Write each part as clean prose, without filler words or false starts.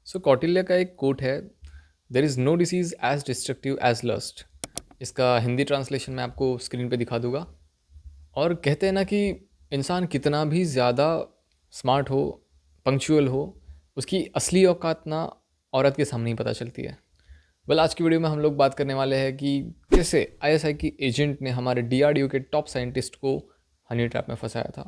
कौटिल्य का एक कोट है, there is no disease as destructive as lust. इसका हिंदी ट्रांसलेशन मैं आपको स्क्रीन पे दिखा दूंगा। और कहते हैं ना कि इंसान कितना भी ज़्यादा स्मार्ट हो, पंक्चुअल हो, उसकी असली औकात ना औरत के सामने ही पता चलती है। आज की वीडियो में हम लोग बात करने वाले हैं कि कैसे आईएसआई की एजेंट ने हमारे डीआरडीओ के टॉप साइंटिस्ट को हनी ट्रैप में फंसाया था।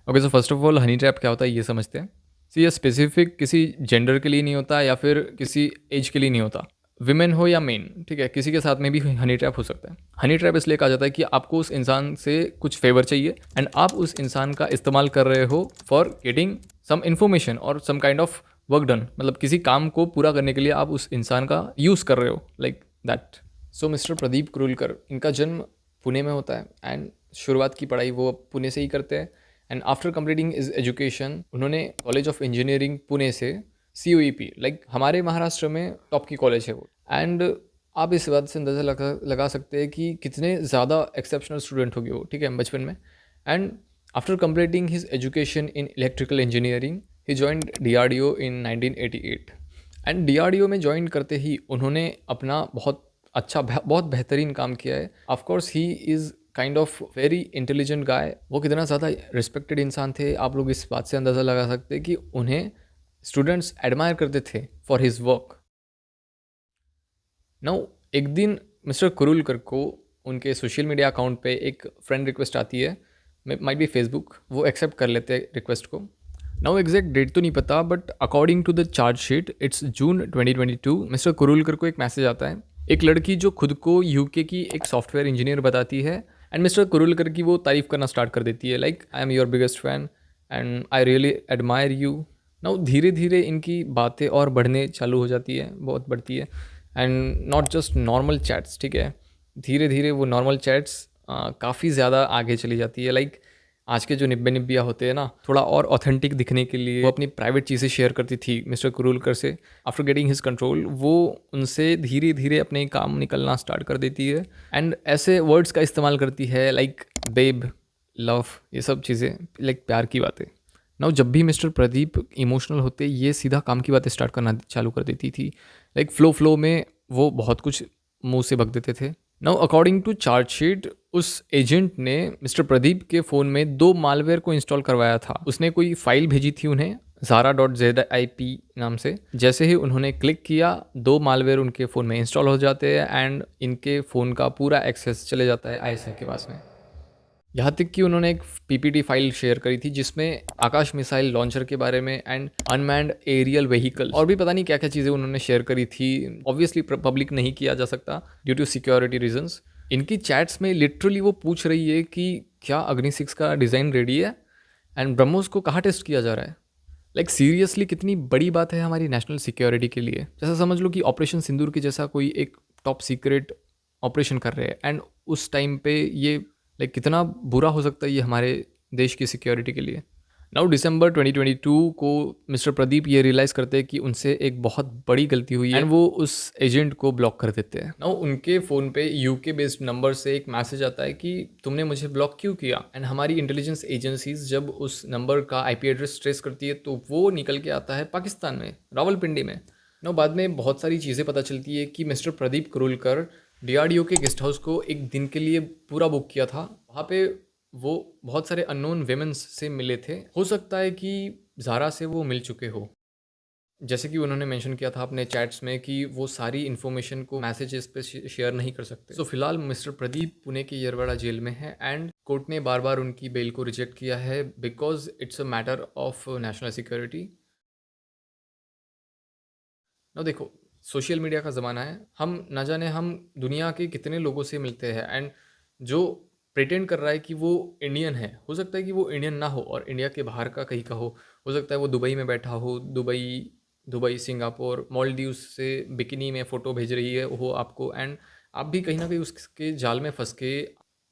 Okay, so first of all honey trap क्या होता है ये समझते हैं। ये स्पेसिफिक किसी जेंडर के लिए नहीं होता या फिर किसी एज के लिए नहीं होता। विमेन हो या मेन, ठीक है, किसी के साथ में भी हनी ट्रैप हो सकता है। हनी ट्रैप इसलिए कहा जाता है कि आपको उस इंसान से कुछ फेवर चाहिए एंड आप उस इंसान का इस्तेमाल कर रहे हो फॉर गेटिंग सम इन्फॉर्मेशन और some kind of work done. मतलब किसी काम को पूरा करने के लिए आप उस इंसान का यूज़ कर रहे हो, like that. So mister Pradeep Kurulkar, इनका जन्म पुणे में होता है एंड शुरुआत की पढ़ाई वो पुणे से ही करते हैं। And after completing is education उन्होंने कॉलेज ऑफ इंजीनियरिंग पुणे से COEP, लाइक हमारे महाराष्ट्र में टॉप की कॉलेज है वो। एंड आप इस बात से अंदाज़ा लगा सकते हैं कि कितने ज़्यादा एक्सेप्शनल स्टूडेंट हो गए वो, ठीक है, बचपन में। And after completing his education in electrical engineering he joined DRDO in 1988। And DRDO में ज्वाइन करते ही उन्होंने अपना बहुत बेहतरीन काम किया है। Of course he is kind of very intelligent गाय। वो कितना ज़्यादा रिस्पेक्टेड इंसान थे, आप लोग इस बात से अंदाज़ा लगा सकते हैं कि उन्हें स्टूडेंट्स एडमायर करते थे फॉर हिज वर्क। नाउ एक दिन मिस्टर कुरुलकर को उनके सोशल मीडिया अकाउंट पे एक फ्रेंड रिक्वेस्ट आती है, माइट बी फेसबुक। वो एक्सेप्ट कर लेते हैं रिक्वेस्ट को। नाउ एग्जैक्ट डेट तो नहीं पता, but according to the charge sheet it's June 2022। Mister Kurulkar को एक मैसेज आता है, एक लड़की जो खुद को यूके की एक सॉफ्टवेयर इंजीनियर बताती है एंड मिस्टर कुरुलकर की वो तारीफ करना स्टार्ट कर देती है, like I am your biggest fan and I really admire you. Now धीरे धीरे इनकी बातें और बढ़ने चालू हो जाती है, बहुत बढ़ती है। And not just normal chats, ठीक है, धीरे धीरे वो नॉर्मल चैट्स काफ़ी ज़्यादा आगे चली जाती है। लाइक आज के जो निब्बे निब्बिया होते हैं ना, थोड़ा और ऑथेंटिक दिखने के लिए वो अपनी प्राइवेट चीज़ें शेयर करती थी मिस्टर कुरुलकर से। आफ्टर गेटिंग हिज कंट्रोल वो उनसे धीरे धीरे अपने काम निकलना स्टार्ट कर देती है एंड ऐसे वर्ड्स का इस्तेमाल करती है, लाइक बेब, लव, ये सब चीज़ें, लाइक प्यार की बातें। नाउ जब भी मिस्टर प्रदीप इमोशनल होते ये सीधा काम की बातें स्टार्ट करना चालू कर देती थी। लाइक फ्लो में वो बहुत कुछ मुंह से बक देते थे। Now according to charge sheet उस एजेंट ने मिस्टर प्रदीप के फ़ोन में 2 मालवेयर को इंस्टॉल करवाया था। उसने कोई फाइल भेजी थी उन्हें zara.zip नाम से। जैसे ही उन्होंने क्लिक किया 2 मालवेयर उनके फ़ोन में इंस्टॉल हो जाते हैं एंड इनके फ़ोन का पूरा एक्सेस चले जाता है आईएसआई के पास में। यहाँ तक कि उन्होंने एक PPT फाइल शेयर करी थी जिसमें आकाश मिसाइल लॉन्चर के बारे में एंड अनमैन्ड एरियल व्हीकल और भी पता नहीं क्या क्या चीज़ें उन्होंने शेयर करी थी। ऑब्वियसली पब्लिक नहीं किया जा सकता ड्यू टू सिक्योरिटी रीजंस। इनकी चैट्स में लिटरली वो पूछ रही है कि क्या अग्नि 6 का डिज़ाइन रेडी है एंड ब्रह्मोस को कहाँ टेस्ट किया जा रहा है। लाइक सीरियसली कितनी बड़ी बात है हमारी नेशनल सिक्योरिटी के लिए। जैसा समझ लो कि ऑपरेशन सिंदूर के जैसा कोई एक टॉप सीक्रेट ऑपरेशन कर रहे हैं एंड उस टाइम पे ये, लाइक कितना बुरा हो सकता है ये हमारे देश की सिक्योरिटी के लिए। नाउ दिसंबर 2022 को मिस्टर प्रदीप ये रियलाइज़ करते हैं कि उनसे एक बहुत बड़ी गलती हुई है एंड वो उस एजेंट को ब्लॉक कर देते हैं। नाउ उनके फ़ोन पे यूके बेस्ड नंबर से एक मैसेज आता है कि तुमने मुझे ब्लॉक क्यों किया। एंड हमारी इंटेलिजेंस एजेंसीज जब उस नंबर का IP एड्रेस ट्रेस करती है तो वो निकल के आता है पाकिस्तान में, रावलपिंडी में। नाउ बाद में बहुत सारी चीज़ें पता चलती है कि मिस्टर प्रदीप कुरुलकर DRDO के गेस्ट हाउस को एक दिन के लिए पूरा बुक किया था। वहाँ पे वो बहुत सारे अननोन वेमेंस से मिले थे। हो सकता है कि ज़ारा से वो मिल चुके हो, जैसे कि उन्होंने मेंशन किया था अपने चैट्स में कि वो सारी इन्फॉर्मेशन को मैसेजेस पे शेयर नहीं कर सकते। सो फिलहाल मिस्टर प्रदीप पुणे के येरवाड़ा जेल में है एंड कोर्ट ने बार बार उनकी बेल को रिजेक्ट किया है because it's a matter of national security. ना देखो, सोशल मीडिया का ज़माना है, हम ना जाने हम दुनिया के कितने लोगों से मिलते हैं एंड जो प्रिटेंड कर रहा है कि वो इंडियन है, हो सकता है कि वो इंडियन ना हो और इंडिया के बाहर का कहीं का हो सकता है वो दुबई में बैठा हो, दुबई सिंगापुर मालदीव्स से बिकिनी में फ़ोटो भेज रही है हो आपको एंड आप भी कहीं ना कहीं उसके जाल में फंस के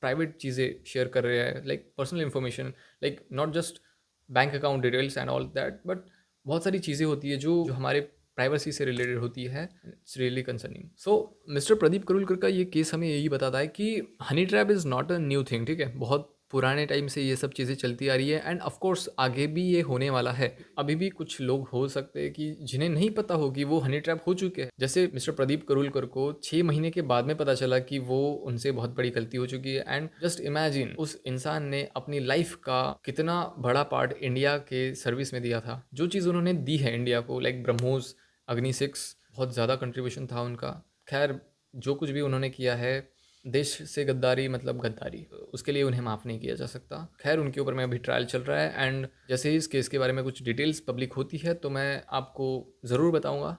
प्राइवेट चीज़ें शेयर कर रहे हैं, like personal information, like not just bank account details and all that, but बहुत सारी चीज़ें होती है जो हमारे प्राइवेसी से रिलेटेड होती है। It's really concerning. So mister Pradeep Kurulkar का ये केस हमें यही बताता है कि honey trap is not a new thing, ठीक है, बहुत पुराने टाइम से ये सब चीज़ें चलती आ रही है एंड ऑफ कोर्स आगे भी ये होने वाला है। अभी भी कुछ लोग हो सकते हैं कि जिन्हें नहीं पता हो कि वो हनी ट्रैप हो चुके हैं। जैसे मिस्टर प्रदीप करूलकर को 6 महीने के बाद में पता चला कि वो उनसे बहुत बड़ी गलती हो चुकी है एंड जस्ट इमेजिन उस इंसान ने अपनी लाइफ का कितना बड़ा पार्ट इंडिया के सर्विस में दिया था। जो चीज़ उन्होंने दी है इंडिया को, लाइक ब्रह्मोस, अग्नि 6, बहुत ज़्यादा कंट्रीब्यूशन था उनका। खैर, जो कुछ भी उन्होंने किया है देश से गद्दारी मतलब गद्दारी, उसके लिए उन्हें माफ़ नहीं किया जा सकता। खैर, उनके ऊपर में अभी ट्रायल चल रहा है एंड जैसे ही इस केस के बारे में कुछ डिटेल्स पब्लिक होती है तो मैं आपको ज़रूर बताऊंगा।